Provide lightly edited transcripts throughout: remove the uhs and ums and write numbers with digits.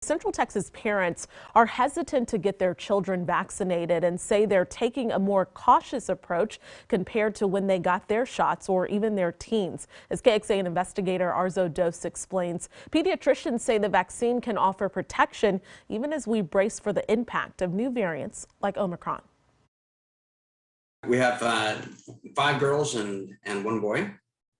Central Texas parents are hesitant to get their children vaccinated and say they're taking a more cautious approach compared to when they got their shots or even their teens. As KXAN investigator Arzo Dos explains, pediatricians say the vaccine can offer protection even as we brace for the impact of new variants like Omicron. We have 5 girls and 1 boy,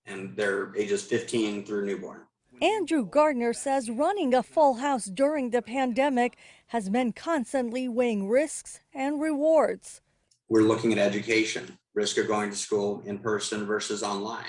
and they're ages 15 through newborn. Andrew Gardner says running a full house during the pandemic has meant constantly weighing risks and rewards. We're looking at education, risk of going to school in person versus online,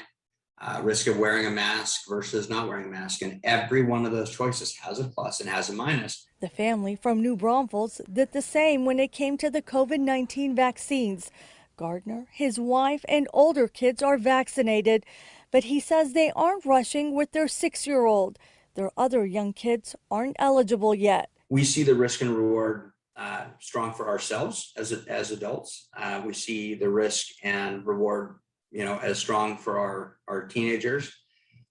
risk of wearing a mask versus not wearing a mask. And every one of those choices has a plus and has a minus. The family from New Braunfels did the same when it came to the COVID-19 vaccines. Gardner, his wife, and older kids are vaccinated, but he says they aren't rushing with their 6-year-old. Their other young kids aren't eligible yet. We see the risk and reward strong for ourselves as adults. We see the risk and reward, as strong for our teenagers.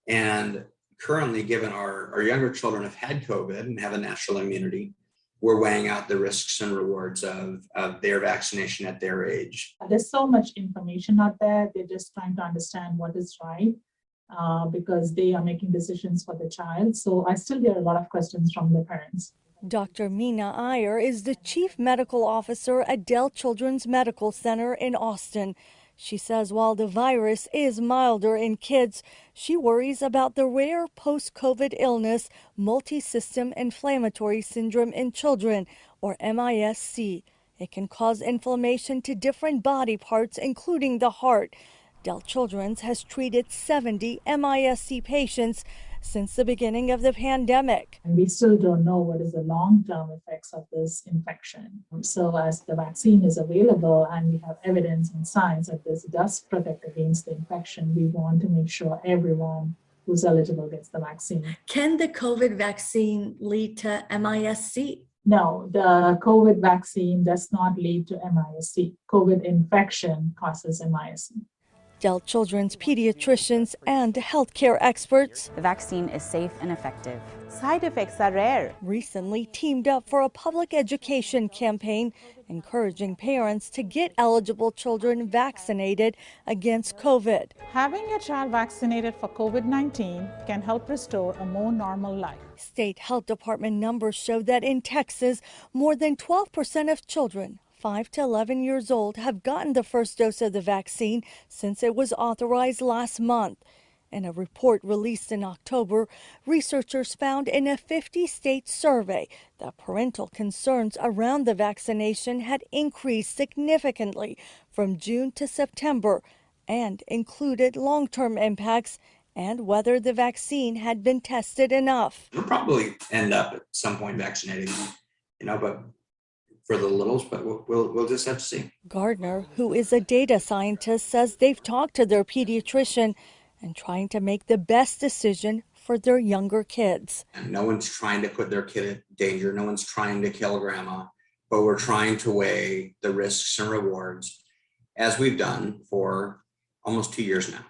And currently, given our younger children have had COVID and have a natural immunity, we're weighing out the risks and rewards of their vaccination at their age. There's so much information out there. They're just trying to understand what is right because they are making decisions for the child. So I still get a lot of questions from the parents. Dr. Mina Iyer is the chief medical officer at Dell Children's Medical Center in Austin. She says while the virus is milder in kids, she worries about the rare post-COVID illness, multi-system inflammatory syndrome in children, or MISC. It can cause inflammation to different body parts, including the heart. Dell Children's has treated 70 MISC patients since the beginning of the pandemic. And we still don't know what is the long-term effects of this infection. So as the vaccine is available and we have evidence and science that this does protect against the infection, we want to make sure everyone who's eligible gets the vaccine. Can the COVID vaccine lead to MISC? No, the COVID vaccine does not lead to MISC. COVID infection causes MISC. Dell Children's pediatricians and healthcare experts. The vaccine is safe and effective. Side effects are rare. Recently teamed up for a public education campaign encouraging parents to get eligible children vaccinated against COVID. Having your child vaccinated for COVID-19 can help restore a more normal life. State Health Department numbers show that in Texas, more than 12% of children 5 to 11 years old have gotten the first dose of the vaccine since it was authorized last month. In a report released in October, researchers found in a 50-state survey that parental concerns around the vaccination had increased significantly from June to September and included long-term impacts and whether the vaccine had been tested enough. We'll probably end up at some point vaccinating them, but for the littles, but we'll just have to see. Gardner, who is a data scientist, says they've talked to their pediatrician and trying to make the best decision for their younger kids. And no one's trying to put their kid in danger. No one's trying to kill grandma, but we're trying to weigh the risks and rewards as we've done for almost 2 years now.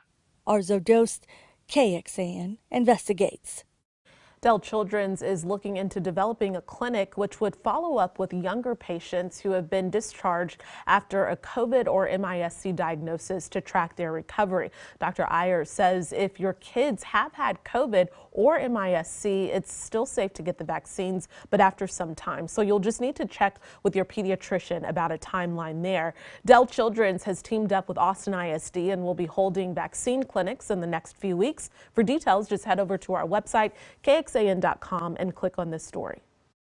Arzo Dos, KXAN investigates. Dell Children's is looking into developing a clinic which would follow up with younger patients who have been discharged after a COVID or MISC diagnosis to track their recovery. Dr. Iyer says if your kids have had COVID or MISC, it's still safe to get the vaccines, but after some time. So you'll just need to check with your pediatrician about a timeline there. Dell Children's has teamed up with Austin ISD and will be holding vaccine clinics in the next few weeks. For details, just head over to our website, KXAN.com, and click on this story.